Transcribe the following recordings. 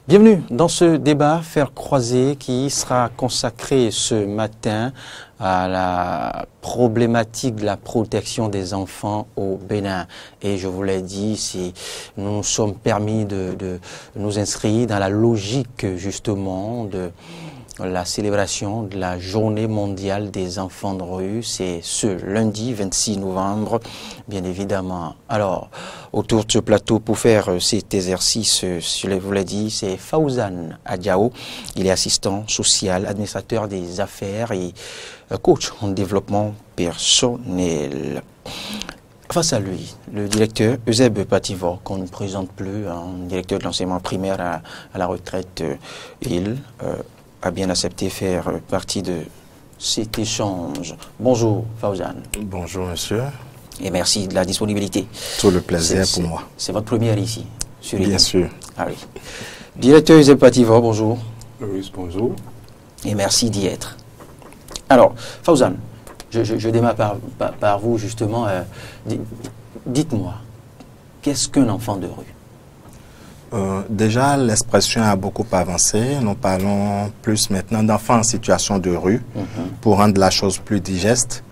Bienvenue dans ce débat Faire croiser qui sera consacré ce matin à la problématique de la protection des enfants au Bénin. Et je vous l'ai dit, si nous nous sommes permis de nous inscrire dans la logique justement de la célébration de la journée mondiale des enfants de rue, c'est ce lundi 26 novembre, bien évidemment. Alors, autour de ce plateau pour faire cet exercice, je vous l'ai dit, c'est Faouzan Adjao. Il est assistant social, administrateur des affaires et coach en développement personnel. Face à lui, le directeur Euseb Pativor, qu'on ne présente plus, directeur de l'enseignement primaire à la retraite, il a bien accepté faire partie de cet échange. Bonjour Faouzan. Bonjour monsieur. Et merci de la disponibilité. Tout le plaisir pour moi. C'est votre première ici, sur Bien sûr. Ah oui. Directeur Euseb Pativor, bonjour. Oui, bonjour. Et merci d'y être. Alors, Faouzan, je démarre par vous justement. Dites-moi, qu'est-ce qu'un enfant de rue? Déjà, l'expression a beaucoup avancé. Nous parlons plus maintenant d'enfants en situation de rue pour rendre la chose plus digeste.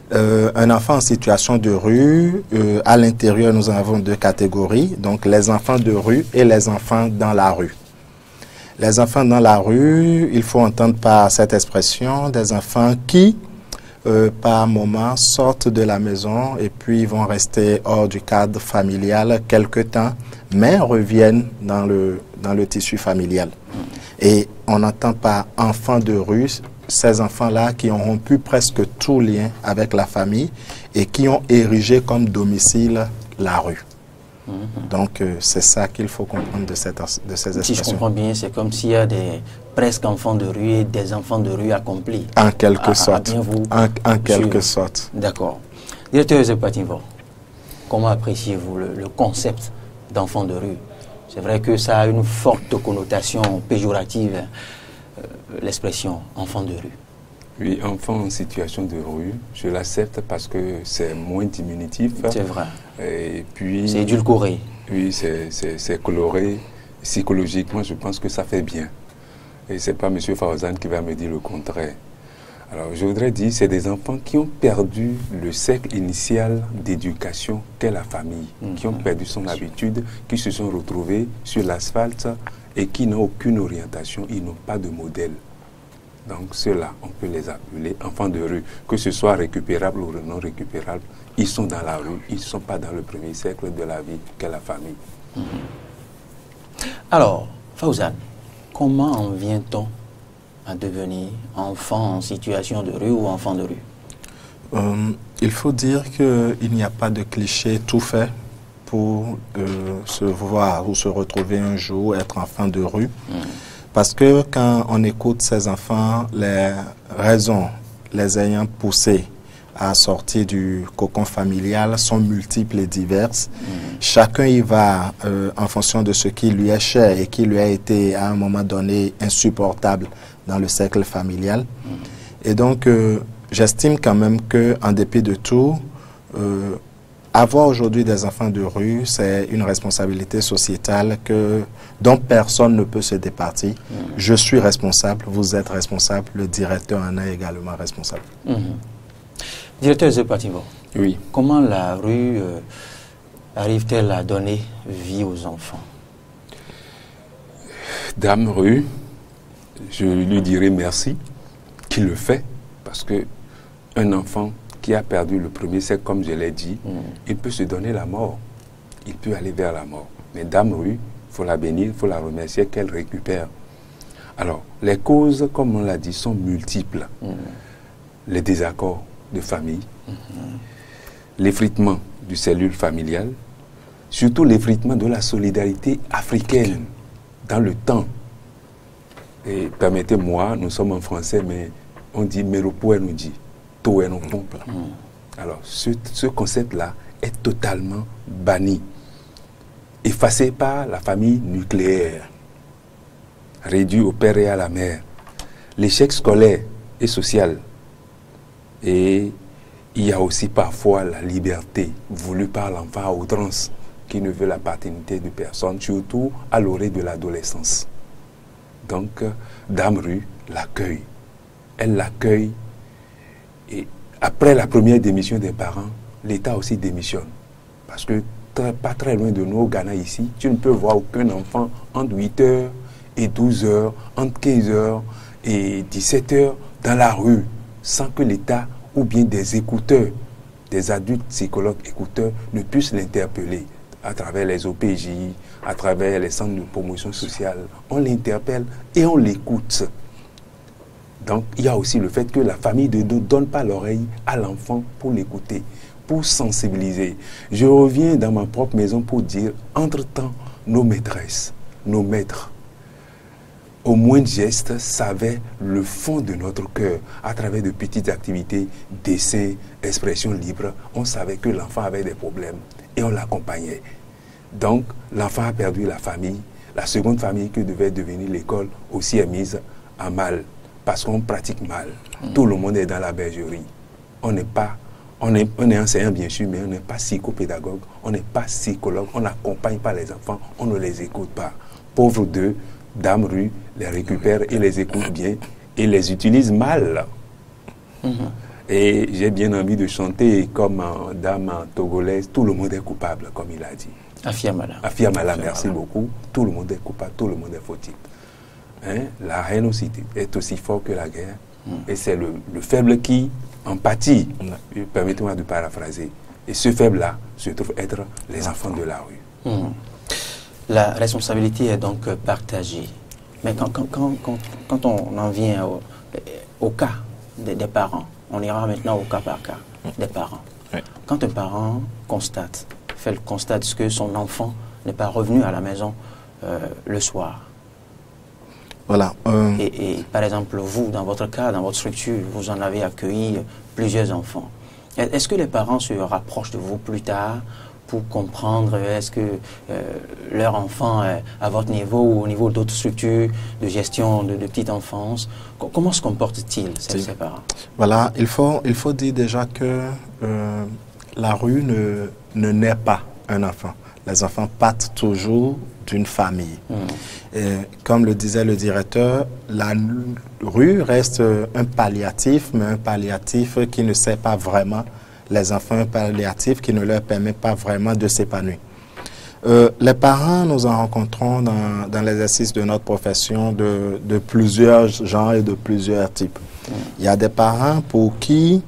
Un enfant en situation de rue, à l'intérieur, nous avons deux catégories. Donc, les enfants de rue et les enfants dans la rue. Les enfants dans la rue, il faut entendre par cette expression des enfants qui, par moment, sortent de la maison et puis vont rester hors du cadre familial quelque temps, mais reviennent dans le tissu familial. Et on entend par enfants de rue ces enfants-là qui ont rompu presque tout lien avec la famille et qui ont érigé comme domicile la rue. Donc, c'est ça qu'il faut comprendre de ces expressions. Si je comprends bien, c'est comme s'il y a des presque enfants de rue et des enfants de rue accomplis. En quelque sorte. En quelque sorte. D'accord. Directeur Euseb Pativor, comment appréciez-vous le concept d'enfant de rue? C'est vrai que ça a une forte connotation péjorative, l'expression enfant de rue. Oui, enfant en situation de rue, je l'accepte parce que c'est moins diminutif. C'est vrai. Et puis, c'est édulcoré. Oui, c'est coloré. Psychologiquement, je pense que ça fait bien. Et ce n'est pas M. Faouzan qui va me dire le contraire. Alors, je voudrais dire, c'est des enfants qui ont perdu le cercle initial d'éducation qu'est la famille, qui ont perdu son habitude, qui se sont retrouvés sur l'asphalte et qui n'ont aucune orientation, ils n'ont pas de modèle. Donc, ceux-là, on peut les appeler enfants de rue. Que ce soit récupérable ou non récupérable, ils sont dans la rue, ils ne sont pas dans le premier cercle de la vie qu'est la famille. Alors, Faouzan, comment en vient-on à devenir enfant en situation de rue ou enfant de rue? Il faut dire qu'il n'y a pas de cliché tout fait pour se voir ou se retrouver un jour être enfant de rue. Parce que quand on écoute ces enfants, les raisons les ayant poussés à sortir du cocon familial sont multiples et diverses. Chacun y va en fonction de ce qui lui est cher et qui lui a été à un moment donné insupportable dans le cercle familial. Et donc, j'estime quand même qu'en dépit de tout, avoir aujourd'hui des enfants de rue, c'est une responsabilité sociétale dont personne ne peut se départir. Je suis responsable, vous êtes responsable, le directeur en est également responsable. Directeur Euseb Pativor, oui. Comment la rue arrive-t-elle à donner vie aux enfants? Dame rue, je lui dirai merci qu'il le fait, parce que un enfant qui a perdu le premier cercle, comme je l'ai dit, il peut se donner la mort. Il peut aller vers la mort. Mais Dame rue, il faut la bénir, il faut la remercier qu'elle récupère. Alors, les causes, comme on l'a dit, sont multiples. Les désaccords de famille, l'effritement du cellule familiale, surtout l'effritement de la solidarité africaine dans le temps. Et permettez-moi, nous sommes en français, mais on dit « meropo nous dit ». Alors, ce concept-là est totalement banni, effacé par la famille nucléaire, réduit au père et à la mère, l'échec scolaire et social. Et il y a aussi parfois la liberté voulue par l'enfant à outrance qui ne veut la paternité de personne, surtout à l'orée de l'adolescence. Donc, Dame Rue l'accueille. Elle l'accueille et après la première démission des parents, l'État aussi démissionne. Parce que pas très loin de nous, au Ghana ici, tu ne peux voir aucun enfant entre 8h et 12h, entre 15h et 17h dans la rue, sans que l'État ou bien des écouteurs, des adultes psychologues écouteurs ne puissent l'interpeller à travers les OPJ, à travers les centres de promotion sociale. On l'interpelle et on l'écoute. Donc, il y a aussi le fait que la famille ne donne pas l'oreille à l'enfant pour l'écouter, pour sensibiliser. Je reviens dans ma propre maison pour dire, entre-temps, nos maîtresses, nos maîtres, au moindre geste, savaient le fond de notre cœur. À travers de petites activités, dessins, expressions libres, on savait que l'enfant avait des problèmes et on l'accompagnait. Donc, l'enfant a perdu la famille. La seconde famille que devait devenir l'école aussi est mise à mal parce qu'on pratique mal. Tout le monde est dans la bergerie. On est enseignant bien sûr, mais on n'est pas psychopédagogue, on n'est pas psychologue, on n'accompagne pas les enfants, on ne les écoute pas. Pauvres d'eux, Dame Rue les récupère et les écoute bien et les utilise mal. Et j'ai bien envie de chanter comme dame togolaise, tout le monde est coupable, comme il a dit. Afiamala. Afiamala, merci beaucoup. Tout le monde est coupable, tout le monde est fautif. Hein? La haine aussi est aussi fort que la guerre. Et c'est le faible qui en pâtit. Permettez-moi de paraphraser. Et ce faible-là se trouve être les enfants de la rue. La responsabilité est donc partagée. Mais quand on en vient au cas des parents, on ira maintenant au cas par cas des parents. Oui. Quand un parent fait le constat de que son enfant n'est pas revenu à la maison le soir. Voilà. Et par exemple, vous, dans votre cas, dans votre structure, vous en avez accueilli plusieurs enfants. Est-ce que les parents se rapprochent de vous plus tard pour comprendre est-ce que leur enfant est à votre niveau ou au niveau d'autres structures de gestion de petite enfance? Comment se comportent-ils, ces parents? Voilà, il faut dire déjà que la rue ne naît pas un enfant. Les enfants partent toujours d'une famille. Et comme le disait le directeur, la rue reste un palliatif, mais un palliatif qui ne sert pas vraiment les enfants, un palliatif qui ne leur permet pas vraiment de s'épanouir. Les parents, nous en rencontrons dans l'exercice de notre profession de plusieurs genres et de plusieurs types. Il y a des parents pour qui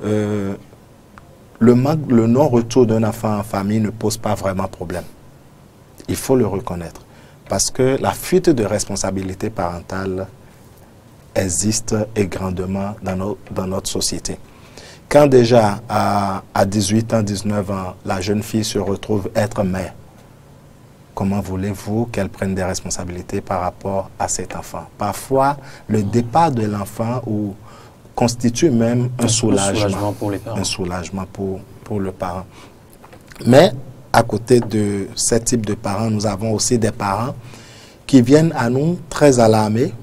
le non-retour d'un enfant en famille ne pose pas vraiment problème. Il faut le reconnaître. Parce que la fuite de responsabilité parentale existe et grandement dans notre société. Quand déjà à 18 ans, 19 ans, la jeune fille se retrouve être mère, comment voulez-vous qu'elle prenne des responsabilités par rapport à cet enfant? Parfois, le départ de l'enfant constitue même un soulagement pour les parents. Un soulagement pour le parent. Mais à côté de ce type de parents, nous avons aussi des parents qui viennent à nous très alarmés.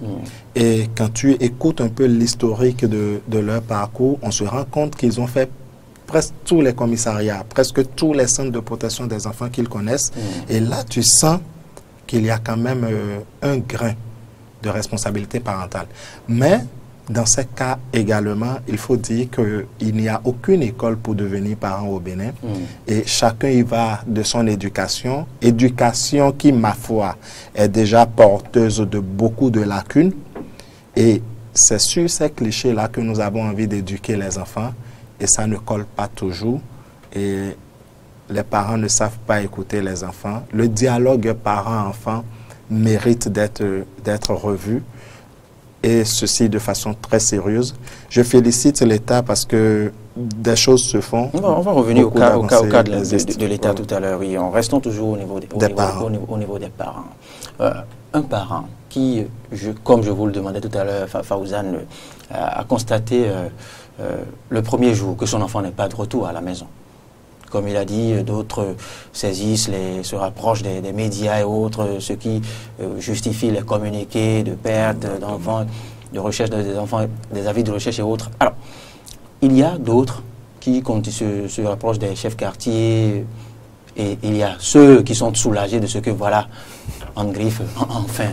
Et quand tu écoutes un peu l'historique de leur parcours, on se rend compte qu'ils ont fait presque tous les commissariats, presque tous les centres de protection des enfants qu'ils connaissent. Et là, tu sens qu'il y a quand même un grain de responsabilité parentale. Mais dans ces cas également, il faut dire qu'il n'y a aucune école pour devenir parent au Bénin. Et chacun y va de son éducation. Éducation qui, ma foi, est déjà porteuse de beaucoup de lacunes. Et c'est sur ces clichés-là que nous avons envie d'éduquer les enfants. Et ça ne colle pas toujours. Et les parents ne savent pas écouter les enfants. Le dialogue parent-enfant mérite d'être revu. Et ceci de façon très sérieuse. Je félicite l'État parce que des choses se font. On va revenir au cas de l'État tout à l'heure. Oui, restons toujours au niveau des parents. Un parent qui, comme je vous le demandais tout à l'heure, Fawzan, a constaté le premier jour que son enfant n'est pas de retour à la maison. Comme il a dit, d'autres saisissent, se rapprochent des médias et autres, ce qui justifie les communiqués de perte d'enfants, de recherche des enfants, des avis de recherche et autres. Alors, il y a d'autres qui se rapprochent des chefs quartiers et il y a ceux qui sont soulagés de ce que, voilà, en griffe, enfin,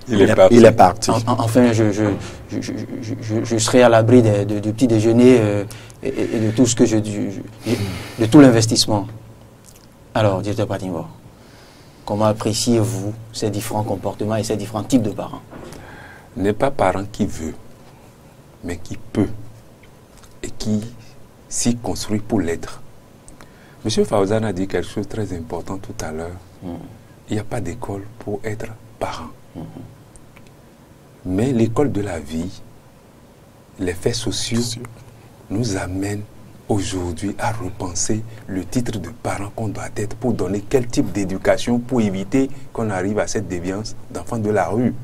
Il est parti. Il est parti. Enfin, je serai à l'abri du petit déjeuner et de tout ce que de tout l'investissement. Alors, directeur Pratimbo, comment appréciez-vous ces différents comportements et ces différents types de parents? N'est pas parent qui veut, mais qui peut et qui s'y construit pour l'être. Monsieur Fawzan a dit quelque chose de très important tout à l'heure. Il n'y a pas d'école pour être parent. Mais l'école de la vie, les faits sociaux, nous amènent aujourd'hui à repenser le titre de parent qu'on doit être pour donner quel type d'éducation pour éviter qu'on arrive à cette déviance d'enfants de la rue.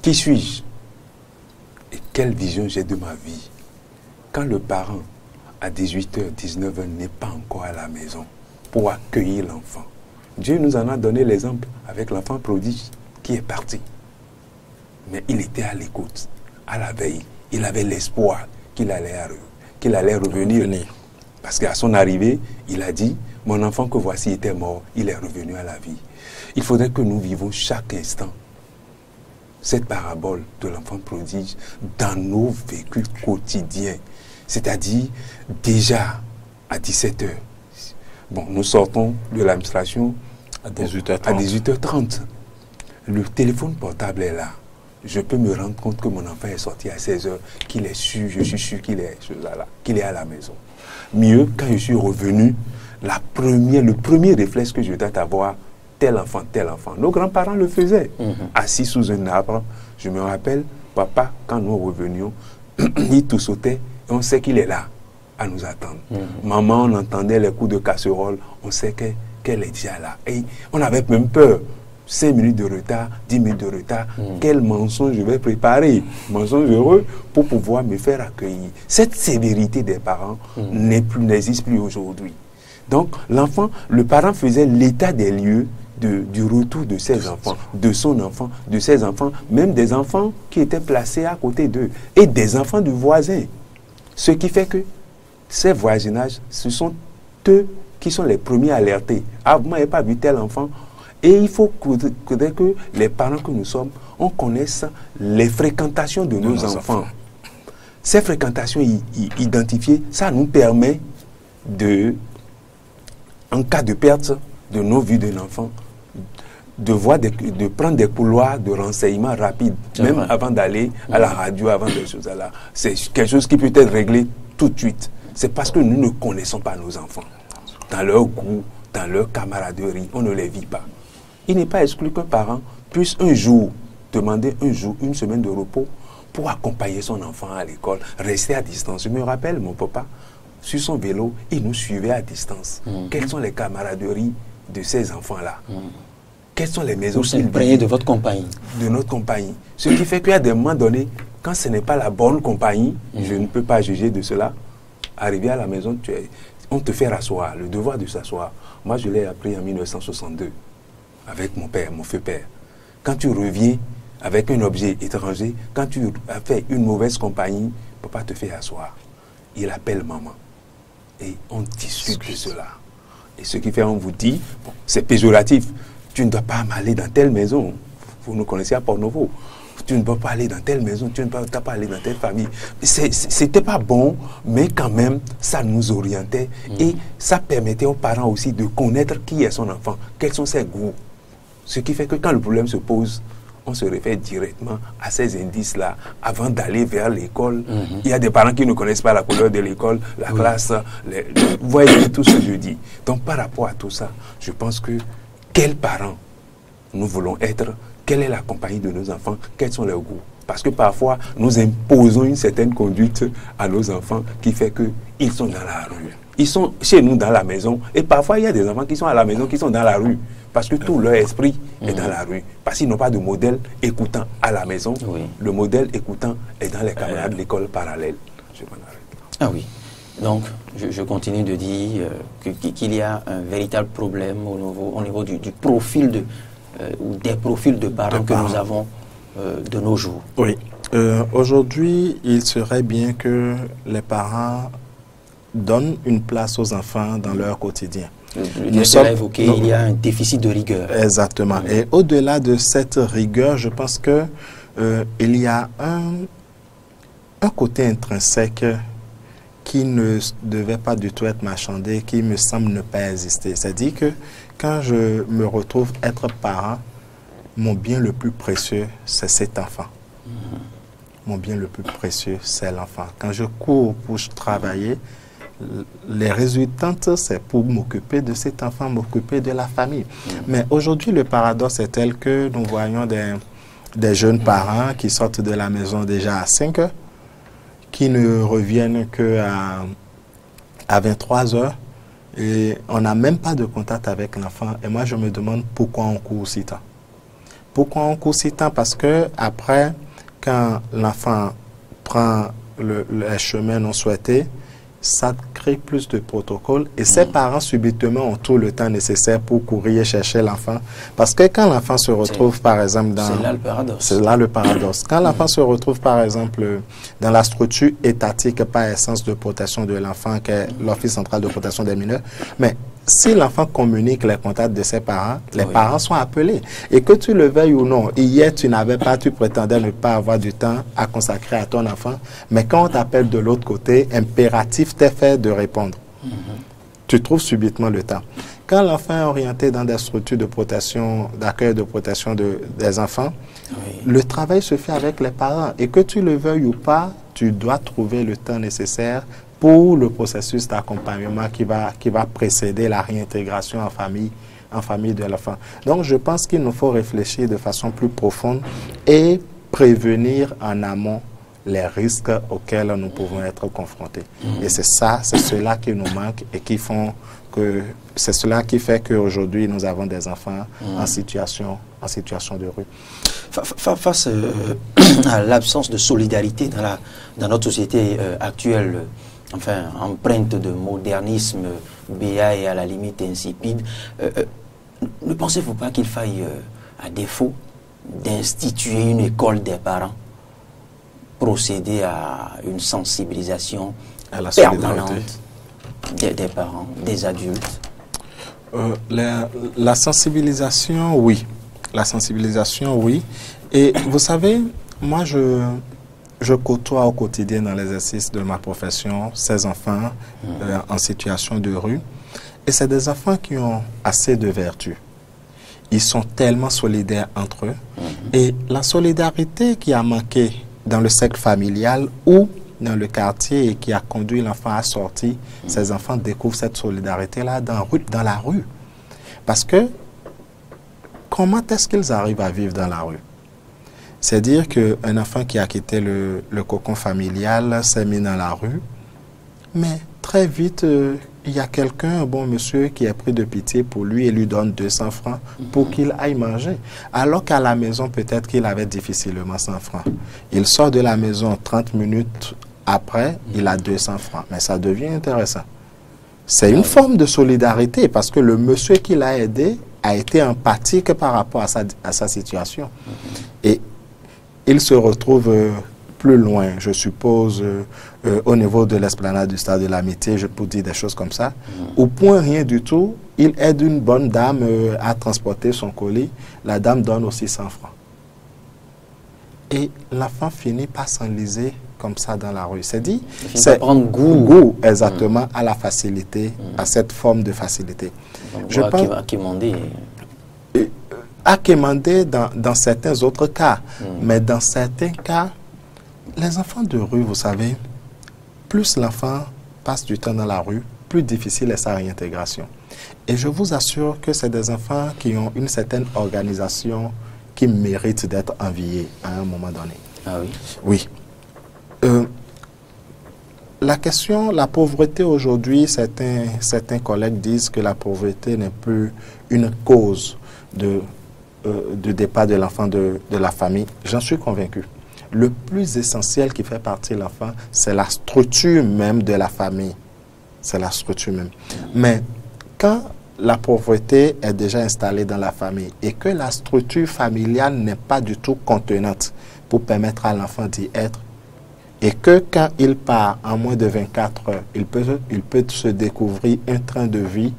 Qui suis-je? Et quelle vision j'ai de ma vie? Quand le parent, à 18h, 19h, n'est pas encore à la maison pour accueillir l'enfant. Dieu nous en a donné l'exemple avec l'enfant prodige qui est parti. Mais il était à l'écoute, à la veille. Il avait l'espoir qu'il allait revenir. Parce qu'à son arrivée, il a dit, mon enfant que voici était mort, il est revenu à la vie. Il faudrait que nous vivons chaque instant cette parabole de l'enfant prodige dans nos vécus quotidiens. C'est-à-dire, déjà à 17h, bon, nous sortons de l'administration à 18h30. Le téléphone portable est là. Je peux me rendre compte que mon enfant est sorti à 16h, qu'il est sûr, je suis sûr qu'il est à la maison. Mieux, quand je suis revenu, le premier réflexe que je dois avoir, tel enfant. Nos grands-parents le faisaient. Assis sous un arbre, je me rappelle, papa, quand nous revenions, il tout sautait et on sait qu'il est là, à nous attendre. Maman, on entendait les coups de casserole, on sait qu'elle est déjà là. Et on avait même peur. 5 minutes de retard, 10 minutes de retard, quel mensonge je vais préparer, mensonge heureux, pour pouvoir me faire accueillir. Cette sévérité des parents n'existe plus aujourd'hui. Donc, le parent faisait l'état des lieux du retour de ses enfants, de son enfant, de ses enfants, même des enfants qui étaient placés à côté d'eux, et des enfants du voisin. Ce qui fait que ces voisinages, ce sont eux qui sont les premiers alertés. Ah, vous n'avez pas vu tel enfant? Et il faut que les parents que nous sommes, on connaisse les fréquentations de nos enfants. Ces fréquentations identifiées, ça nous permet en cas de perte de nos vues d'un enfant, de prendre des couloirs de renseignement rapides, même avant d'aller à la radio, avant des choses là. C'est quelque chose qui peut être réglé tout de suite. C'est parce que nous ne connaissons pas nos enfants. Dans leur goût, dans leur camaraderie, on ne les vit pas. Il n'est pas exclu qu'un parent puisse un jour demander une semaine de repos pour accompagner son enfant à l'école, rester à distance. Je me rappelle, mon papa, sur son vélo, il nous suivait à distance. Quelles sont les camaraderies de ces enfants-là? Quelles sont les maisons qu'il vit de votre compagnie? De notre compagnie. Ce qui fait qu'il y a des moments donnés, quand ce n'est pas la bonne compagnie, je ne peux pas juger de cela. Arrivé à la maison, on te fait rasseoir, le devoir de s'asseoir. Moi, je l'ai appris en 1962. Avec mon père, mon feu père. Quand tu reviens avec un objet étranger, quand tu as fait une mauvaise compagnie, papa te fait asseoir. Il appelle maman. Et on discute de cela. Et ce qui fait, on vous dit, bon, c'est péjoratif. Tu ne dois pas aller dans telle maison. Vous nous connaissez à Port-Novo. Tu ne dois pas aller dans telle maison, tu ne dois pas aller dans telle famille. C'était pas bon, mais quand même, ça nous orientait. Et ça permettait aux parents aussi de connaître qui est son enfant, quels sont ses goûts. Ce qui fait que quand le problème se pose, on se réfère directement à ces indices-là avant d'aller vers l'école. Il y a des parents qui ne connaissent pas la couleur de l'école, la classe, vous voyez tout ce que je dis. Donc par rapport à tout ça, je pense que quels parents nous voulons être, quelle est la compagnie de nos enfants, quels sont leurs goûts. Parce que parfois, nous imposons une certaine conduite à nos enfants qui fait qu'ils sont dans la rue. Ils sont chez nous dans la maison. Et parfois, il y a des enfants qui sont à la maison, qui sont dans la rue. Parce que tout leur esprit est dans la rue. Parce qu'ils n'ont pas de modèle écoutant à la maison. Le modèle écoutant est dans les camarades de l'école parallèle. Je m'en arrête. Ah oui. Donc, je continue de dire qu'il y a un véritable problème au niveau du profil ou des profils de parents que nous avons de nos jours. Oui. Aujourd'hui, il serait bien que les parents donnent une place aux enfants dans leur quotidien. Le directeur l'a évoqué, il y a un déficit de rigueur. Exactement. Et au-delà de cette rigueur, je pense que il y a un côté intrinsèque qui ne devait pas du tout être marchandé, qui me semble ne pas exister. C'est-à-dire que quand je me retrouve être parent, mon bien le plus précieux, c'est cet enfant. Mon bien le plus précieux, c'est l'enfant. Quand je cours pour travailler, les résultantes, c'est pour m'occuper de cet enfant, m'occuper de la famille. Mais aujourd'hui, le paradoxe est tel que nous voyons des jeunes parents qui sortent de la maison déjà à 5 heures, qui ne reviennent qu'à 23 heures, et on n'a même pas de contact avec l'enfant. Et moi, je me demande pourquoi on court si tard. Pourquoi on court si tard? Parce que après, quand l'enfant prend le chemin non souhaité, ça crée plus de protocoles et ses parents subitement ont tout le temps nécessaire pour courir chercher l'enfant. Parce que quand l'enfant se retrouve par exemple dans... C'est là le paradoxe. C'est là le paradoxe. Quand l'enfant se retrouve par exemple dans la structure étatique par essence de protection de l'enfant, qui est l'Office central de protection des mineurs, mais si l'enfant communique les contacts de ses parents, les parents sont appelés. Et que tu le veuilles ou non, hier tu n'avais pas, tu prétendais ne pas avoir du temps à consacrer à ton enfant, mais quand on t'appelle de l'autre côté, impératif t'est fait de répondre. Tu trouves subitement le temps. Quand l'enfant est orienté dans des structures de protection, d'accueil de protection des enfants, le travail se fait avec les parents. Et que tu le veuilles ou pas, tu dois trouver le temps nécessaire pour le processus d'accompagnement qui va précéder la réintégration en famille de l'enfant. Donc, je pense qu'il nous faut réfléchir de façon plus profonde et prévenir en amont les risques auxquels nous pouvons être confrontés. Et c'est cela qui nous manque et c'est cela qui fait qu'aujourd'hui, nous avons des enfants en situation de rue. Face à l'absence de solidarité dans notre société actuelle, enfin, empreinte de modernisme béat et à la limite insipide, ne pensez-vous pas qu'il faille, à défaut d'instituer une école des parents, procéder à une sensibilisation permanente des parents, des adultes? La sensibilisation, oui. La sensibilisation, oui. Et vous savez, moi, je côtoie au quotidien dans l'exercice de ma profession ces enfants en situation de rue. Et c'est des enfants qui ont assez de vertu. Ils sont tellement solidaires entre eux. Et la solidarité qui a manqué dans le cercle familial ou dans le quartier et qui a conduit l'enfant à sortir, ces enfants découvrent cette solidarité-là dans la rue. Parce que comment est-ce qu'ils arrivent à vivre dans la rue? C'est dire qu'un enfant qui a quitté le cocon familial s'est mis dans la rue, mais très vite, il y a quelqu'un, un bon monsieur, qui a pris de pitié pour lui et lui donne 200 francs pour qu'il aille manger. Alors qu'à la maison, peut-être qu'il avait difficilement 100 francs. Il sort de la maison 30 minutes après, il a 200 francs. Mais ça devient intéressant. C'est une forme de solidarité parce que le monsieur qui l'a aidé a été empathique par rapport à sa situation. Et il se retrouve plus loin, je suppose, au niveau de l'esplanade du Stade de l'Amitié, je peux dire des choses comme ça. Au point rien du tout, il aide une bonne dame à transporter son colis. La dame donne aussi 100 francs. Et l'enfant finit par s'enliser comme ça dans la rue. C'est dit, c'est prendre goût exactement à la facilité, à cette forme de facilité. Je pense à quémander dans certains autres cas. Mais dans certains cas, les enfants de rue, vous savez, plus l'enfant passe du temps dans la rue, plus difficile est sa réintégration. Et je vous assure que c'est des enfants qui ont une certaine organisation qui mérite d'être enviés à un moment donné. Ah oui? Oui. La question, la pauvreté aujourd'hui, certains collègues disent que la pauvreté n'est plus une cause du départ de l'enfant de la famille. J'en suis convaincu. Le plus essentiel qui fait partie de l'enfant, c'est la structure même de la famille. C'est la structure même. Mais quand la pauvreté est déjà installée dans la famille et que la structure familiale n'est pas du tout contenante pour permettre à l'enfant d'y être, et que quand il part en moins de 24 heures, il peut se découvrir un train de vie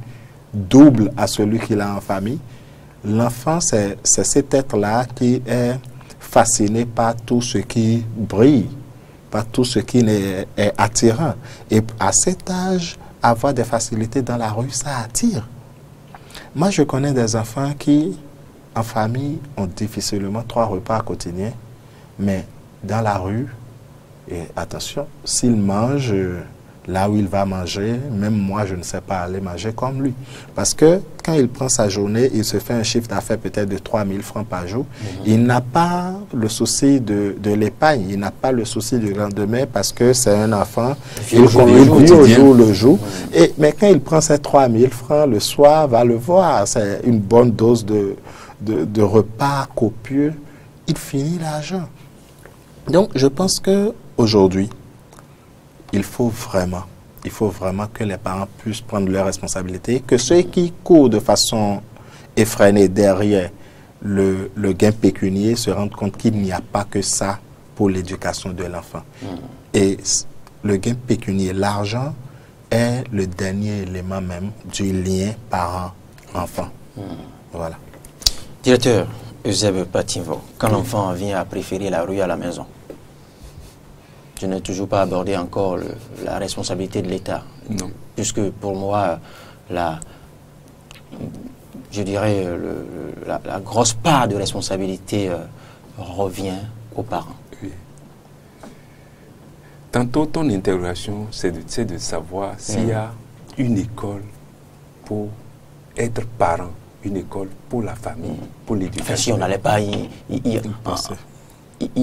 double à celui qu'il a en famille. L'enfant, c'est cet être-là qui est fasciné par tout ce qui brille, par tout ce qui est attirant. Et à cet âge, avoir des facilités dans la rue, ça attire. Moi, je connais des enfants qui, en famille, ont difficilement 3 repas quotidiens, mais dans la rue, et attention, s'il mange là où il va manger, même moi, je ne sais pas aller manger comme lui. Parce que quand il prend sa journée, il se fait un chiffre d'affaires peut-être de 3 000 francs par jour. Il n'a pas le souci de l'épargne, il n'a pas le souci du lendemain parce que c'est un enfant, il vit au jour le jour. Mais quand il prend ses 3 000 francs, le soir, va le voir, c'est une bonne dose de repas copieux, il finit l'argent. Donc, je pense qu'aujourd'hui, il faut vraiment que les parents puissent prendre leurs responsabilités, que ceux qui courent de façon effrénée derrière le gain pécunier se rendent compte qu'il n'y a pas que ça pour l'éducation de l'enfant. Et le gain pécunier, l'argent, est le dernier élément même du lien parent-enfant. Voilà. Directeur Eusèbe Patimvo, quand l'enfant vient à préférer la rue à la maison, je n'ai toujours pas abordé encore la responsabilité de l'État. Non. Puisque pour moi, je dirais, la grosse part de responsabilité revient aux parents. Oui. Tantôt, ton interrogation, c'est de savoir s'il y a une école pour être parent, une école pour la famille, pour l'éducation. Enfin, si on n'allait pas y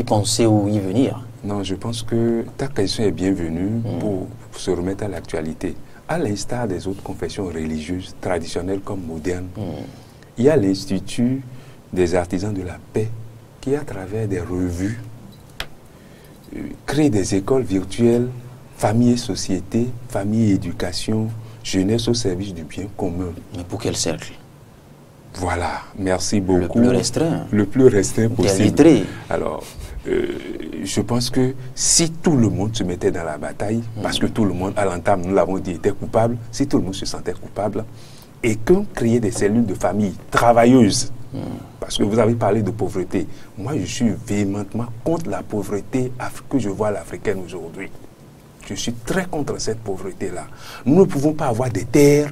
penser ou y venir. Non, je pense que ta question est bienvenue pour se remettre à l'actualité. À l'instar des autres confessions religieuses, traditionnelles comme modernes, il y a l'Institut des artisans de la paix qui, à travers des revues, crée des écoles virtuelles, famille et société, famille et éducation, jeunesse au service du bien commun. Mais pour quel cercle? Voilà, merci beaucoup. Le plus restreint. Le plus restreint possible. Illettré. Alors, je pense que si tout le monde se mettait dans la bataille, parce que tout le monde, à l'entame, nous l'avons dit, était coupable, si tout le monde se sentait coupable, et qu'on créait des cellules de famille travailleuses, parce que vous avez parlé de pauvreté, moi je suis véhémentement contre la pauvreté que je vois à l'africaine aujourd'hui. Je suis très contre cette pauvreté-là. Nous ne pouvons pas avoir des terres,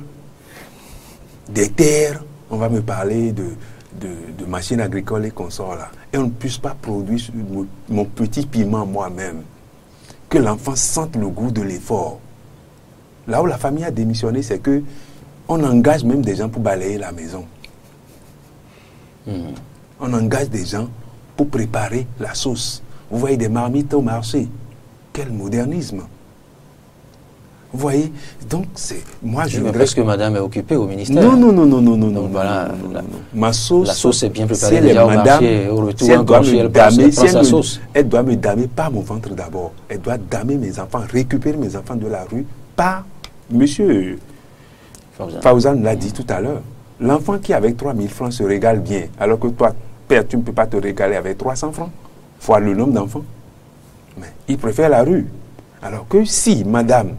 on va me parler de machines agricoles et consorts là, et on ne puisse pas produire mon petit piment moi-même, que l'enfant sente le goût de l'effort. Là où la famille a démissionné, c'est que on engage même des gens pour balayer la maison. On engage des gens pour préparer la sauce. Vous voyez des marmites au marché. Quel modernisme! Vous voyez, donc c'est moi je voudrais... Parce que madame est occupée au ministère. Non. Voilà, ma sauce, la sauce est bien préparée si déjà au marché, au retour, elle doit me damer par mon ventre d'abord. Elle doit damer mes enfants, récupérer mes enfants de la rue par monsieur Fawzan l'a dit tout à l'heure. L'enfant qui avec 3 000 francs se régale bien, alors que toi, père, tu ne peux pas te régaler avec 300 francs, fois le nombre d'enfants. Mais il préfère la rue. Alors que si madame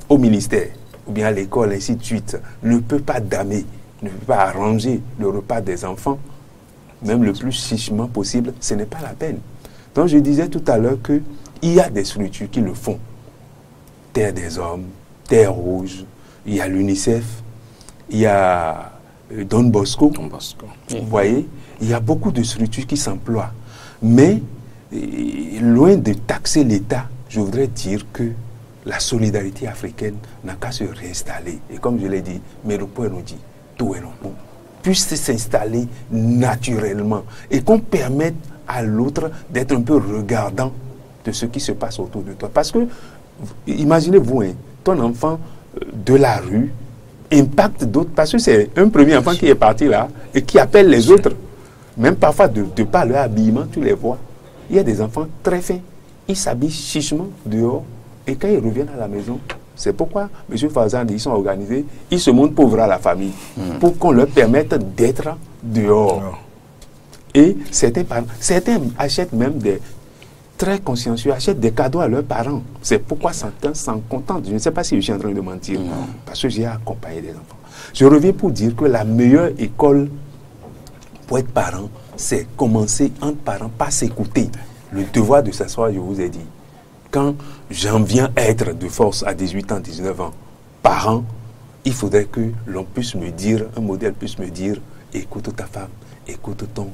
au ministère, ou bien à l'école, ainsi de suite, ne peut pas damer, ne peut pas arranger le repas des enfants, même le plus chichement possible, ce n'est pas la peine. Donc je disais tout à l'heure qu'il y a des structures qui le font. Terre des Hommes, Terre Rouge, il y a l'UNICEF, il y a Don Bosco. Vous voyez, il y a beaucoup de structures qui s'emploient. Mais, loin de taxer l'État, je voudrais dire que la solidarité africaine n'a qu'à se réinstaller. Et comme je l'ai dit, tout est puisse s'installer naturellement et qu'on permette à l'autre d'être un peu regardant de ce qui se passe autour de toi. Parce que, imaginez-vous, ton enfant de la rue impacte d'autres, parce que c'est un premier enfant qui est parti là et qui appelle les autres. Même parfois, de par leur habillement, tu les vois. Il y a des enfants très fins. Ils s'habillent chichement dehors. Et quand ils reviennent à la maison, c'est pourquoi M. Fawzan dit qu'ils sont organisés, ils se montrent pauvres à la famille, pour qu'on leur permette d'être dehors. Et certains achètent même très consciencieux, achètent des cadeaux à leurs parents. C'est pourquoi certains s'en contentent. Je ne sais pas si je suis en train de mentir, parce que j'ai accompagné des enfants. Je reviens pour dire que la meilleure école pour être parent, c'est commencer entre parents par s'écouter. Le devoir de s'asseoir, je vous ai dit. Quand j'en viens être de force à 18 ans, 19 ans, parent, il faudrait que l'on puisse me dire, un modèle puisse me dire, écoute ta femme, écoute ton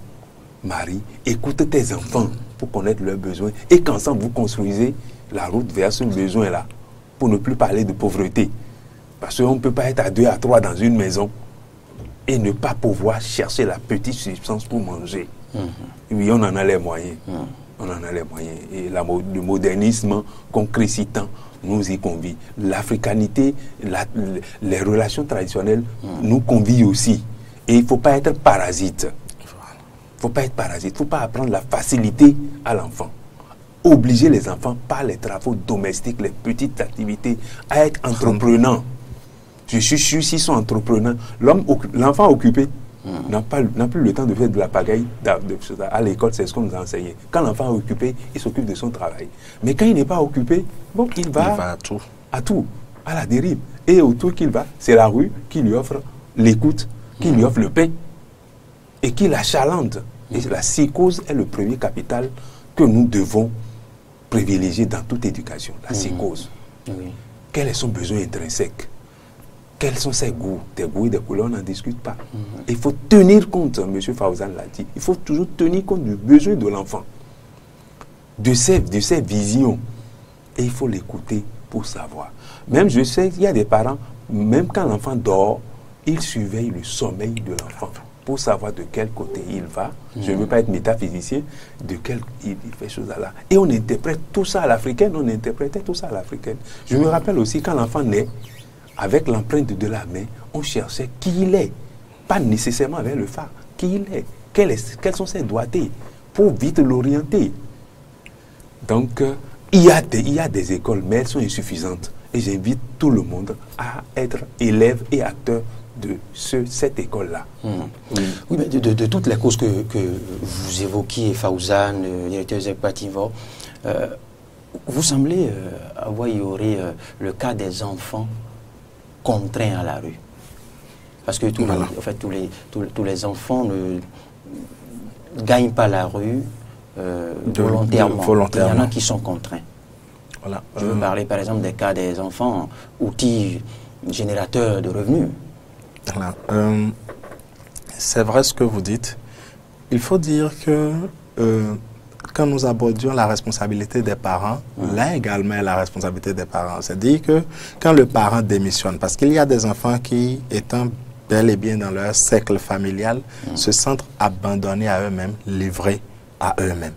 mari, écoute tes enfants pour connaître leurs besoins et qu'ensemble vous construisez la route vers ce besoin-là pour ne plus parler de pauvreté. Parce qu'on ne peut pas être à 2, à 3 dans une maison et ne pas pouvoir chercher la petite substance pour manger. Oui, on en a les moyens. On en a les moyens. Et le modernisme concrécitant nous y convie. L'africanité, les relations traditionnelles nous convient aussi. Et il ne faut pas être parasite. Il ne faut pas être parasite. Il ne faut pas apprendre la facilité à l'enfant. Obliger les enfants par les travaux domestiques, les petites activités, à être entreprenants. Je suis sûr s'ils sont entrepreneurs, l'enfant occupé n'a plus le temps de faire de la pagaille à l'école, c'est ce qu'on nous a enseigné. Quand l'enfant est occupé, il s'occupe de son travail. Mais quand il n'est pas occupé, bon, il va à tout, à la dérive. Et autour qu'il va, c'est la rue qui lui offre l'écoute, qui lui offre le pain et qui l'achalente. Et la psychose est le premier capital que nous devons privilégier dans toute éducation. La psychose. Quel est son besoin intrinsèque? Quels sont ses goûts? Des goûts et des couleurs, on n'en discute pas. Il faut tenir compte, M. Fawzan l'a dit, il faut toujours tenir compte du besoin de l'enfant, de ses visions. Et il faut l'écouter pour savoir. Même je sais qu'il y a des parents, même quand l'enfant dort, ils surveillent le sommeil de l'enfant pour savoir de quel côté il va. Je ne veux pas être métaphysicien, de quel il fait chose à là. Et on interprète tout ça à l'africaine, on interprétait tout ça à l'africaine. Je me rappelle aussi quand l'enfant naît, avec l'empreinte de la main, on cherchait qui il est. Pas nécessairement avec le phare. Qui il est. Quelles sont ses doigtés pour vite l'orienter. Donc, il y a des écoles, mais elles sont insuffisantes. Et j'invite tout le monde à être élève et acteur de cette école-là. Oui, mais de toutes les causes que vous évoquiez, Fawzan, directeur Zekpativor, vous semblez avoir ignoré le cas des enfants contraints à la rue. Parce que tous les enfants ne gagnent pas la rue volontairement. Il y en a qui sont contraints. Voilà. Je veux parler par exemple des cas des enfants outils générateurs de revenus. Voilà. C'est vrai ce que vous dites. Il faut dire que quand nous abordions la responsabilité des parents, là également la responsabilité des parents. C'est-à-dire que quand le parent démissionne, parce qu'il y a des enfants qui, étant bel et bien dans leur cercle familial, se sentent abandonnés à eux-mêmes, livrés à eux-mêmes.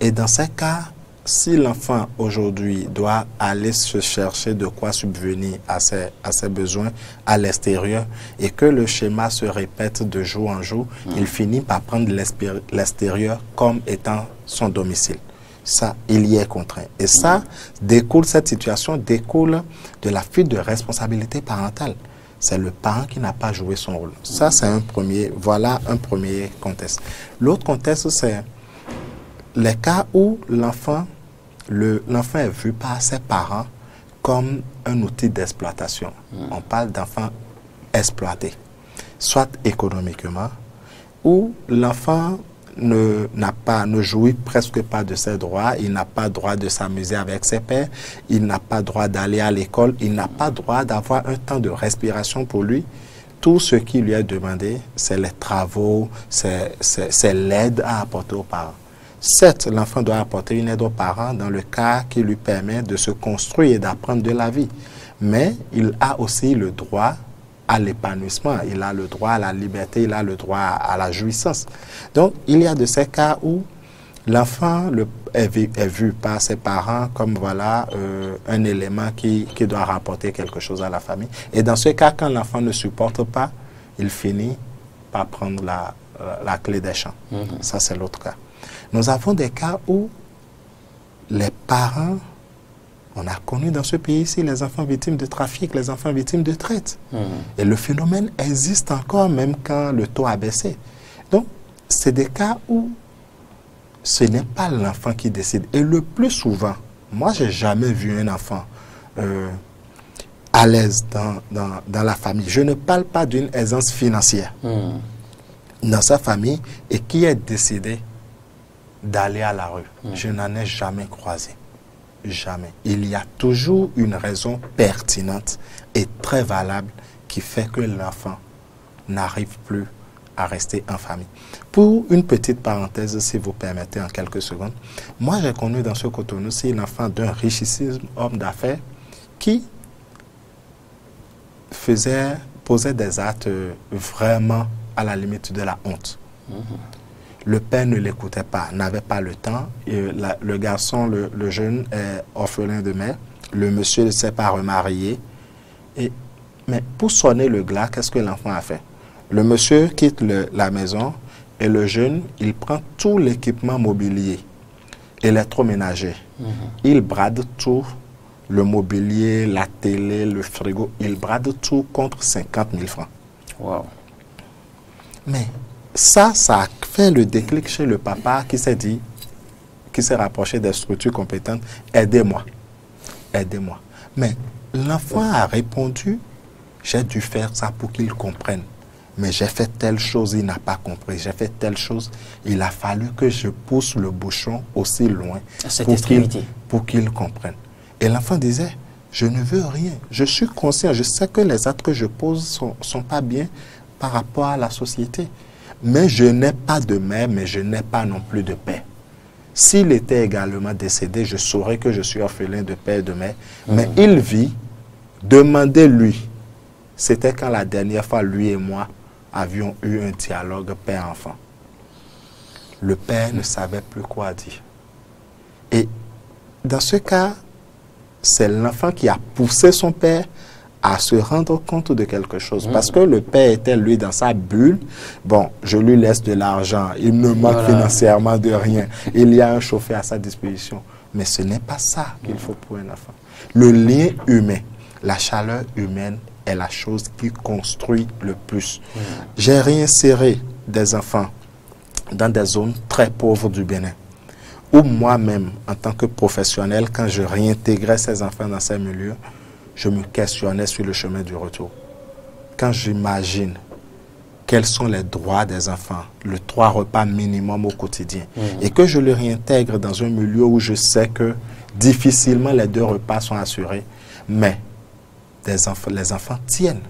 Et dans ces cas, si l'enfant aujourd'hui doit aller se chercher de quoi subvenir à ses besoins à l'extérieur et que le schéma se répète de jour en jour, il finit par prendre l'extérieur comme étant son domicile. Ça, il y est contraint. Et ça, cette situation découle de la fuite de responsabilité parentale. C'est le parent qui n'a pas joué son rôle. Ça, c'est voilà un premier contexte. L'autre contexte, c'est les cas où l'enfant est vu par ses parents comme un outil d'exploitation. On parle d'enfants exploités, soit économiquement, où l'enfant ne jouit presque pas de ses droits, il n'a pas droit de s'amuser avec ses pairs, il n'a pas droit d'aller à l'école, il n'a pas droit d'avoir un temps de respiration pour lui. Tout ce qui lui est demandé, c'est les travaux, c'est l'aide à apporter aux parents. Certes, l'enfant doit apporter une aide aux parents dans le cas qui lui permet de se construire et d'apprendre de la vie. Mais il a aussi le droit à l'épanouissement, il a le droit à la liberté, il a le droit à la jouissance. Donc, il y a de ces cas où l'enfant est vu par ses parents comme voilà un élément qui doit rapporter quelque chose à la famille. Et dans ce cas, quand l'enfant ne supporte pas, il finit par prendre la clé des champs. Ça, c'est l'autre cas. Nous avons des cas où les parents, on a connu dans ce pays-ci les enfants victimes de trafic, les enfants victimes de traite. Et le phénomène existe encore même quand le taux a baissé. Donc, c'est des cas où ce n'est pas l'enfant qui décide. Et le plus souvent, moi, j'ai jamais vu un enfant à l'aise dans la famille. Je ne parle pas d'une aisance financière dans sa famille et qui est décidé d'aller à la rue. Je n'en ai jamais croisé. Jamais. Il y a toujours une raison pertinente et très valable qui fait que l'enfant n'arrive plus à rester en famille. Pour une petite parenthèse, si vous permettez en quelques secondes, moi j'ai connu dans ce Cotonou-ci l'enfant d'un richissime homme d'affaires qui posait des actes vraiment à la limite de la honte. Le père ne l'écoutait pas, n'avait pas le temps. Et le garçon, le jeune, est orphelin de mère. Le monsieur ne s'est pas remarié. Mais pour sonner le glas, qu'est-ce que l'enfant a fait? Le monsieur quitte la maison et le jeune, il prend tout l'équipement mobilier, électroménager. Il brade tout, le mobilier, la télé, le frigo. Il brade tout contre 50 000 francs. Wow. Mais ça a fait le déclic chez le papa qui s'est dit, qui s'est rapproché des structures compétentes, aidez-moi, aidez-moi. Mais l'enfant a répondu, j'ai dû faire ça pour qu'il comprenne. Mais j'ai fait telle chose, il n'a pas compris. J'ai fait telle chose, il a fallu que je pousse le bouchon aussi loin pour qu'il comprenne. Et l'enfant disait, je ne veux rien. Je suis conscient, je sais que les actes que je pose sont pas bien par rapport à la société. Mais je n'ai pas de mère, mais je n'ai pas non plus de père. S'il était également décédé, je saurais que je suis orphelin de père et de mère. Mais il vit, demandez-lui. C'était quand la dernière fois, lui et moi avions eu un dialogue père-enfant. Le père ne savait plus quoi dire. Et dans ce cas, c'est l'enfant qui a poussé son père à se rendre compte de quelque chose. Parce que le père était, lui, dans sa bulle. Bon, je lui laisse de l'argent. Il ne manque financièrement de rien. Il y a un chauffeur à sa disposition. Mais ce n'est pas ça qu'il faut pour un enfant. Le lien humain, la chaleur humaine est la chose qui construit le plus. J'ai réinséré des enfants dans des zones très pauvres du Bénin, où moi-même, en tant que professionnel, quand je réintégrais ces enfants dans ces milieux, je me questionnais sur le chemin du retour. Quand j'imagine quels sont les droits des enfants, le 3 repas minimum au quotidien, et que je le réintègre dans un milieu où je sais que difficilement les 2 repas sont assurés, mais les enfants tiennent.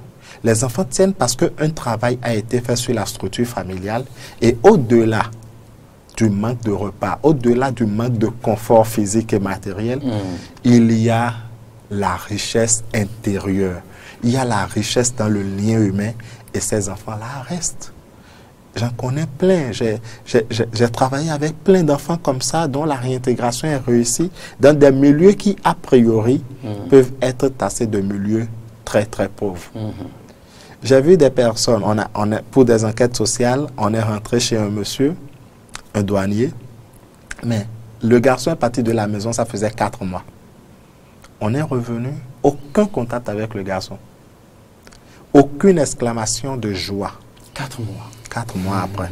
Les enfants tiennent parce qu'un travail a été fait sur la structure familiale et au-delà du manque de repas, au-delà du manque de confort physique et matériel, il y a la richesse intérieure. Il y a la richesse dans le lien humain et ces enfants-là restent. J'en connais plein. J'ai travaillé avec plein d'enfants comme ça dont la réintégration est réussie dans des milieux qui, a priori, peuvent être tassés de milieux très, très pauvres. J'ai vu des personnes, pour des enquêtes sociales, on est rentré chez un monsieur, un douanier, mais le garçon est parti de la maison, ça faisait 4 mois. On est revenu, aucun contact avec le garçon. Aucune exclamation de joie. 4 mois. 4 mois après.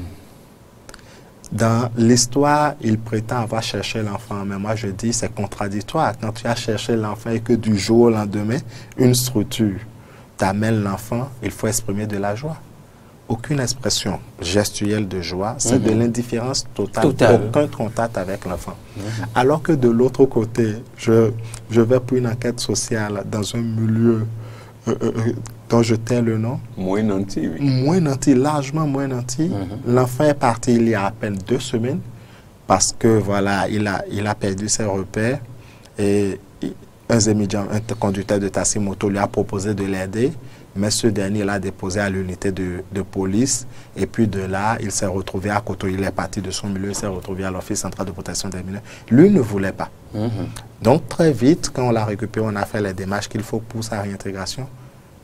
Dans l'histoire, il prétend avoir cherché l'enfant, mais moi je dis c'est contradictoire. Quand tu as cherché l'enfant et que du jour au lendemain, une structure t'amène l'enfant, il faut exprimer de la joie. Aucune expression gestuelle de joie, c'est de l'indifférence totale, aucun contact avec l'enfant. Alors que de l'autre côté, je vais pour une enquête sociale dans un milieu dont je tais le nom. Moins nanti, oui. Moins nanti, largement moins nanti. L'enfant est parti il y a à peine 2 semaines parce que voilà, il a perdu ses repères et un conducteur de taxi-moto lui a proposé de l'aider. Mais ce dernier l'a déposé à l'unité de police. Et puis de là, il s'est retrouvé à Cotonou. Il est parti de son milieu, il s'est retrouvé à l'Office central de protection des mineurs. Lui ne voulait pas. Donc très vite, quand on l'a récupéré, on a fait les démarches qu'il faut pour sa réintégration.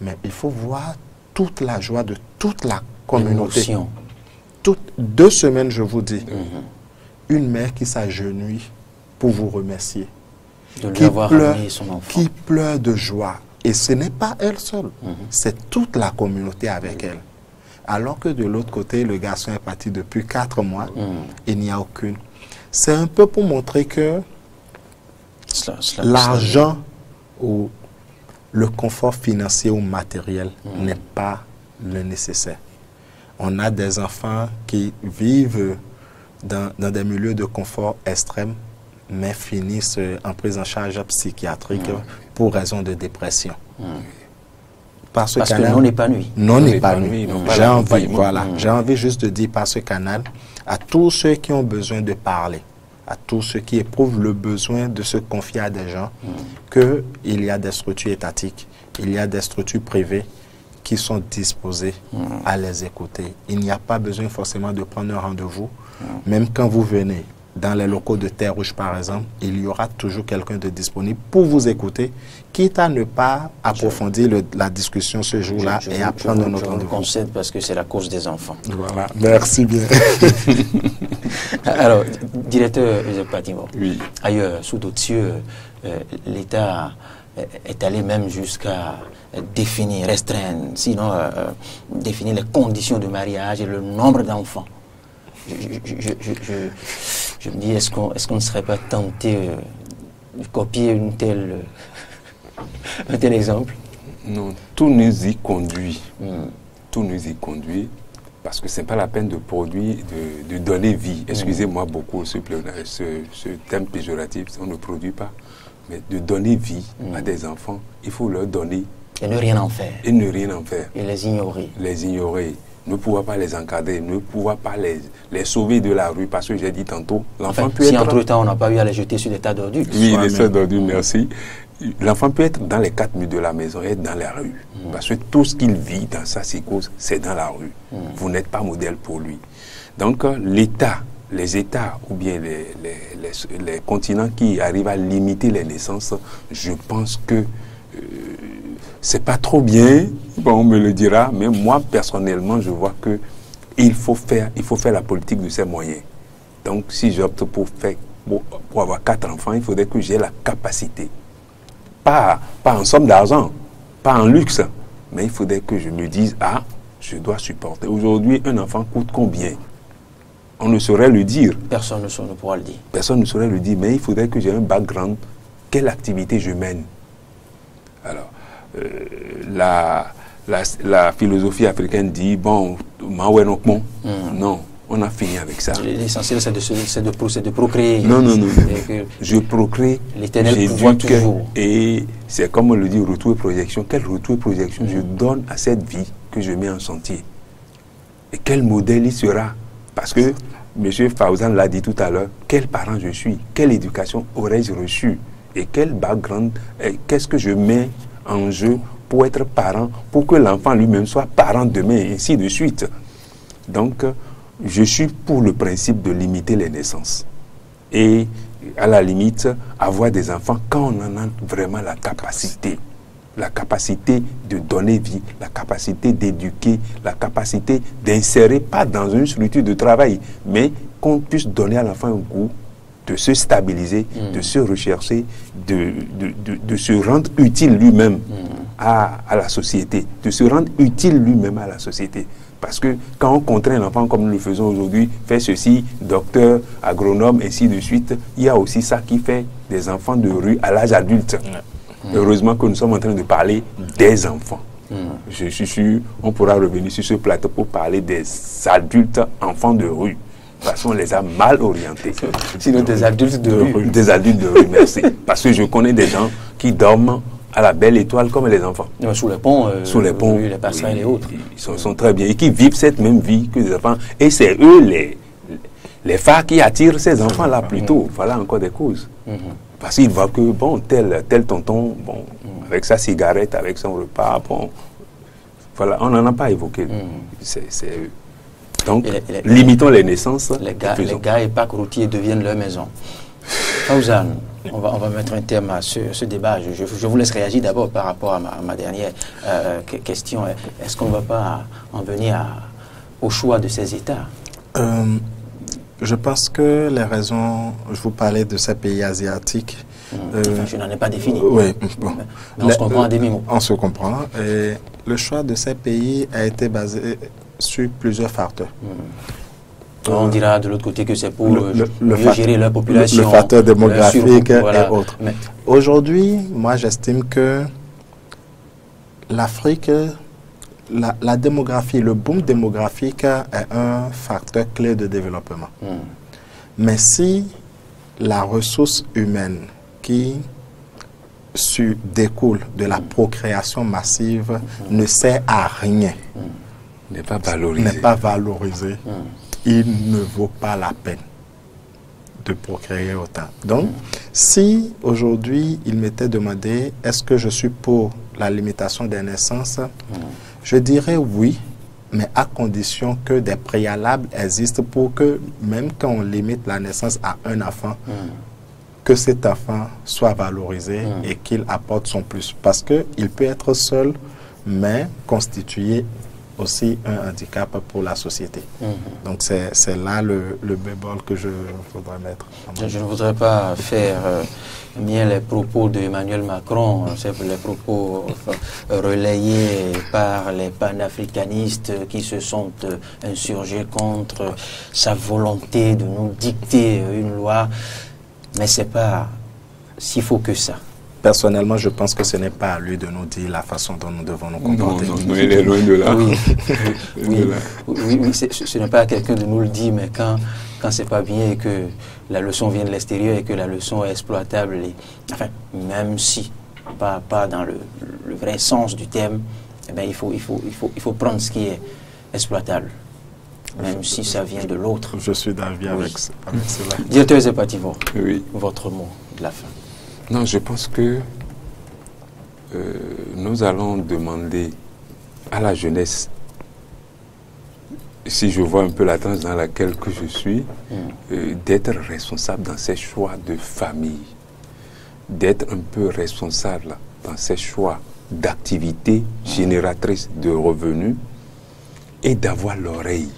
Mais il faut voir toute la joie de toute la communauté. 2 semaines, je vous dis. Une mère qui s'agenouille pour vous remercier. De lui avoir amené son enfant. Qui pleure de joie. Et ce n'est pas elle seule, c'est toute la communauté avec elle. Alors que de l'autre côté, le garçon est parti depuis 4 mois, il n'y a aucune. C'est un peu pour montrer que l'argent ou le confort financier ou matériel n'est pas le nécessaire. On a des enfants qui vivent dans des milieux de confort extrême, mais finissent en prise en charge psychiatrique pour raison de dépression. Par ce Parce canal, que non épanoui. non épanoui. Voilà. J'ai envie juste de dire par ce canal à tous ceux qui ont besoin de parler, à tous ceux qui éprouvent le besoin de se confier à des gens, qu'il y a des structures étatiques, il y a des structures privées qui sont disposées à les écouter. Il n'y a pas besoin forcément de prendre un rendez-vous. Même quand vous venez dans les locaux de Terre Rouge, par exemple, il y aura toujours quelqu'un de disponible pour vous écouter, quitte à ne pas approfondir la discussion ce jour-là et à prendre un autre rendez-vous. Je concède parce que c'est la cause des enfants. Voilà, merci bien. Alors, directeur Joseph Patimo, Oui. ailleurs, sous d'autres cieux, l'État est allé même jusqu'à définir, restreindre, sinon définir les conditions de mariage et le nombre d'enfants. Je me dis, est-ce qu'on ne serait pas tenté de copier un tel exemple? Non, tout nous y conduit. Tout nous y conduit parce que ce n'est pas la peine de produire, de donner vie. Excusez-moi beaucoup ce terme péjoratif, on ne produit pas. Mais de donner vie à des enfants, il faut leur donner. Et ne rien en faire. Et ne rien en faire. Et les ignorer. Les ignorer. Ne pouvoir pas les encadrer, ne pouvoir pas les sauver de la rue. Parce que j'ai dit tantôt, l'enfant peut être... Si entre-temps on n'a pas eu à les jeter sur des tas d'ordures. Oui, des tas d'ordures, merci. L'enfant peut être dans les 4 murs de la maison et être dans la rue. Parce que tout ce qu'il vit dans sa psychose, c'est dans la rue. Vous n'êtes pas modèle pour lui. Donc l'État, les États ou bien les continents qui arrivent à limiter les naissances, je pense que c'est pas trop bien, bon, on me le dira, mais moi personnellement je vois que il faut faire la politique de ces moyens. Donc si j'opte pour avoir 4 enfants, il faudrait que j'ai la capacité, pas en somme d'argent, pas en luxe, mais il faudrait que je me dise, ah, je dois supporter. Aujourd'hui, un enfant coûte combien? On ne saurait le dire. Personne ne pourra le dire. Personne ne saurait le dire, mais il faudrait que j'ai un background. Quelle activité je mène? Alors, la philosophie africaine dit, bon, non, on a fini avec ça. L'essentiel, c'est de procréer. Non. Je procrée, l'éternel pouvoir toujours. Et c'est comme on le dit, retour et projection. Quel retour et projection je donne à cette vie que je mets en sentier? Et quel modèle il sera? Parce que M. Fawzan l'a dit tout à l'heure, quel parent je suis? Quelle éducation aurais-je reçue? Et quel background, qu'est-ce que je mets en jeu pour être parent, pour que l'enfant lui-même soit parent demain, et ainsi de suite. Donc, je suis pour le principe de limiter les naissances. Et, à la limite, avoir des enfants quand on en a vraiment la capacité. La capacité de donner vie, la capacité d'éduquer, la capacité d'insérer, pas dans une structure de travail, mais qu'on puisse donner à l'enfant un goût de se stabiliser, de se rechercher, de se rendre utile lui-même à la société, de se rendre utile lui-même à la société. Parce que quand on contraint l'enfant comme nous le faisons aujourd'hui, fait ceci, docteur, agronome, ainsi de suite, il y a aussi ça qui fait des enfants de rue à l'âge adulte. Heureusement que nous sommes en train de parler des enfants. Je suis sûr, on pourra revenir sur ce plateau pour parler des adultes enfants de rue. Parce qu'on les a mal orientés. Sinon des adultes de rue. Des adultes de rue, merci. Parce que je connais des gens qui dorment à la belle étoile comme les enfants. Sous les ponts, les passerelles et autres. Ils sont très bien. Et qui vivent cette même vie que les enfants. Et c'est eux les phares qui attirent ces enfants-là plutôt. Voilà encore des causes. Parce qu'ils voient que, bon, tel tonton, bon, avec sa cigarette, avec son repas, bon, voilà, on n'en a pas évoqué. C'est eux. Donc, limitons les naissances. Les gars et parcs routiers deviennent leur maison. Fawzan, on va mettre un terme à ce débat. Je vous laisse réagir d'abord par rapport à ma dernière question. Est-ce qu'on ne va pas en venir au choix de ces États? Je pense que les raisons, je vous parlais de ces pays asiatiques. Je n'en ai pas défini. Oui, bon. Mais on se comprend à demi-mot. On se comprend. Et le choix de ces pays a été basé sur plusieurs facteurs. On dira de l'autre côté que c'est pour mieux gérer leur population. Le facteur démographique voilà. et autres. Aujourd'hui, moi j'estime que l'Afrique, la démographie, le boom démographique est un facteur clé de développement. Mais si la ressource humaine qui découle de la procréation massive ne sert à rien, n'est pas valorisé, il ne vaut pas la peine de procréer autant. Donc, si aujourd'hui il m'était demandé est-ce que je suis pour la limitation des naissances, je dirais oui, mais à condition que des préalables existent pour que, même quand on limite la naissance à un enfant, que cet enfant soit valorisé et qu'il apporte son plus. Parce qu'il peut être seul, mais constituer aussi un handicap pour la société. Donc c'est là le bémol que je voudrais mettre. Je ne voudrais pas faire bien les propos d'Emmanuel Macron, c'est les propos relayés par les panafricanistes qui se sont insurgés contre sa volonté de nous dicter une loi, mais c'est pas si faux que ça. Personnellement, je pense que ce n'est pas à lui de nous dire la façon dont nous devons nous comporter. Non, il est loin de là. Oui, ce n'est pas à quelqu'un de nous le dire, mais quand c'est pas bien et que la leçon vient de l'extérieur et que la leçon est exploitable, enfin, même si, pas dans le vrai sens du terme, eh bien, il faut prendre ce qui est exploitable, même si ça vient de l'autre. Je suis d'avis avec cela. Directeur Zepativo, votre mot de la fin. Non, je pense que nous allons demander à la jeunesse, si je vois un peu la tranche dans laquelle que je suis, d'être responsable dans ses choix de famille, d'être un peu responsable dans ses choix d'activités génératrices de revenus et d'avoir l'oreille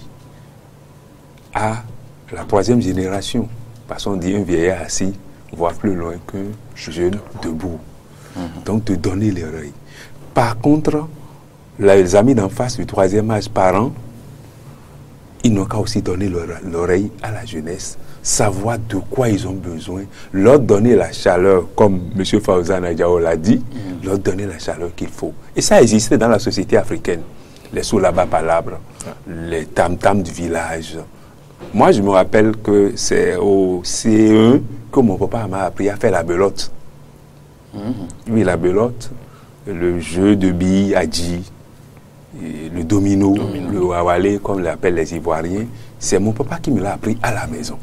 à la troisième génération. Parce qu'on dit un vieillard assis voit plus loin qu'un jeune debout. Donc de donner l'oreille. Par contre, les amis d'en face du troisième âge parents, ils n'ont qu'à aussi donner l'oreille à la jeunesse, savoir de quoi ils ont besoin, leur donner la chaleur, comme M. Fawzan Adjao l'a dit, leur donner la chaleur qu'il faut. Et ça existait dans la société africaine. Les soulaba palabres, les tam-tams du village. Moi, je me rappelle que c'est au CE1 que mon papa m'a appris à faire la belote. Oui, la belote, le jeu de billes adji, le domino, le wawalé, comme l'appellent les Ivoiriens, c'est mon papa qui me l'a appris à la maison.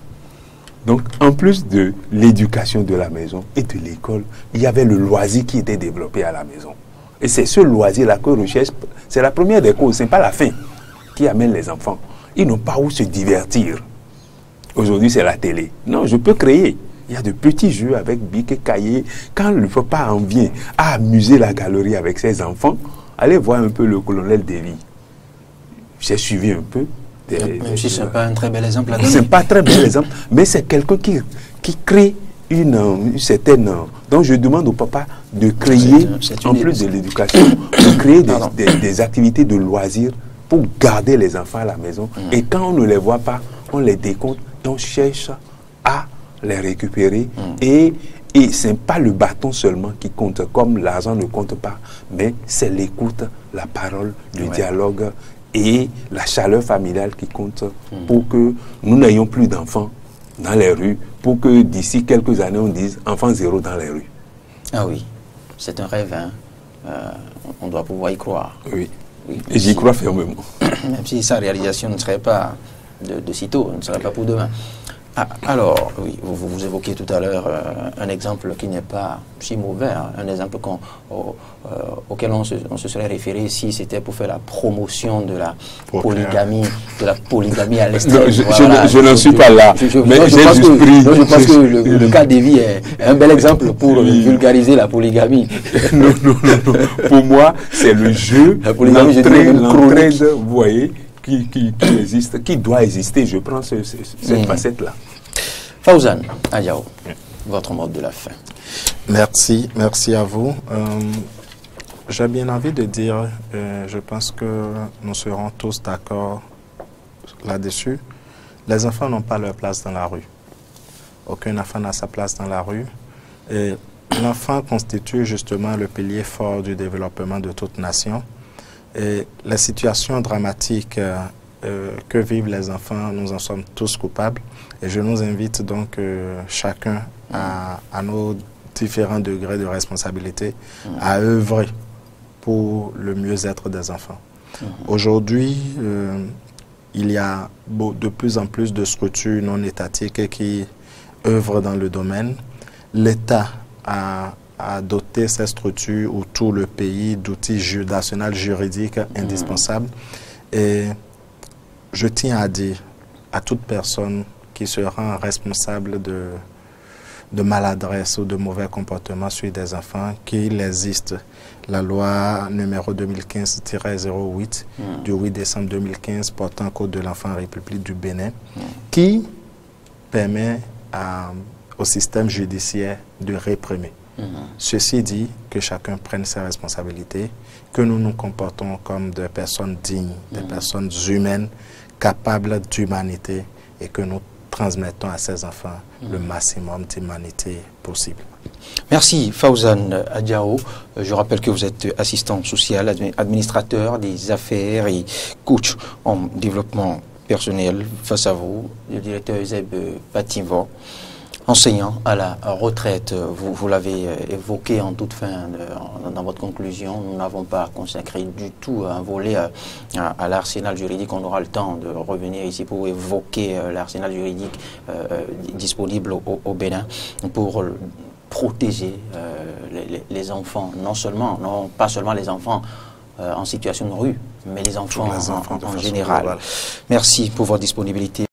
Donc, en plus de l'éducation de la maison et de l'école, il y avait le loisir qui était développé à la maison. Et c'est ce loisir-là que recherche, c'est la première des causes, ce n'est pas la fin qui amène les enfants. Ils n'ont pas où se divertir. Aujourd'hui, c'est la télé. Non, je peux créer. Il y a de petits jeux avec bic et cahier. Quand le papa en vient à amuser la galerie avec ses enfants, allez voir un peu le colonel Davy. J'ai suivi un peu. Même si ce n'est pas un très bel exemple. Ce n'est pas un très bel exemple, mais c'est quelqu'un qui crée une certaine... Donc je demande au papa de créer, en plus de l'éducation, de créer des activités de loisirs pour garder les enfants à la maison. Et quand on ne les voit pas, on les décompte et on cherche à les récupérer. Et ce n'est pas le bâton seulement qui compte, comme l'argent ne compte pas, mais c'est l'écoute, la parole, le dialogue et la chaleur familiale qui compte pour que nous n'ayons plus d'enfants dans les rues, pour que d'ici quelques années on dise enfant zéro dans les rues. Ah oui, c'est un rêve, hein. On doit pouvoir y croire. Oui. Et j'y crois fermement. Même si sa réalisation ne serait pas de sitôt, ne serait pas pour demain. Ah, alors, oui, vous évoquiez tout à l'heure un exemple qui n'est pas si mauvais, hein, un exemple auquel on se serait référé si c'était pour faire la promotion de la polygamie à l'extérieur. Je n'en suis pas là. Je pense que le cas d'Evie est un bel exemple pour vulgariser la polygamie. Non. Pour moi, c'est le jeu, l'entraide, vous voyez, qui existe, qui doit exister. Je prends cette facette-là. Fawzan Adjao, votre mot de la fin. Merci à vous. J'ai bien envie de dire, je pense que nous serons tous d'accord là-dessus. Les enfants n'ont pas leur place dans la rue. Aucun enfant n'a sa place dans la rue. Et l'enfant constitue justement le pilier fort du développement de toute nation. Et les situations dramatiques que vivent les enfants, nous en sommes tous coupables. Et je nous invite donc chacun à nos différents degrés de responsabilité à œuvrer pour le mieux-être des enfants. Aujourd'hui, il y a de plus en plus de structures non étatiques qui œuvrent dans le domaine. L'État a doté ces structures ou tout le pays d'outils nationaux juridiques indispensables. Et je tiens à dire à toute personne qui se rend responsable de maladresse ou de mauvais comportements sur des enfants qu'il existe la loi numéro 2015-08 du 8 décembre 2015 portant Code de l'enfant en République du Bénin qui permet au système judiciaire de réprimer. Ceci dit, que chacun prenne ses responsabilités, que nous nous comportons comme des personnes dignes, des personnes humaines, capables d'humanité et que nous transmettons à ces enfants le maximum d'humanité possible. Merci Fawzan Adjao. Je rappelle que vous êtes assistant social, administrateur des affaires et coach en développement personnel. Face à vous, le directeur Euseb Batimvo, enseignant à la retraite. Vous l'avez évoqué en toute fin, dans votre conclusion, nous n'avons pas consacré du tout un volet à l'arsenal juridique. On aura le temps de revenir ici pour évoquer l'arsenal juridique disponible au Bénin pour protéger les enfants, non pas seulement les enfants en situation de rue, mais les enfants en général. Voilà. Merci pour votre disponibilité.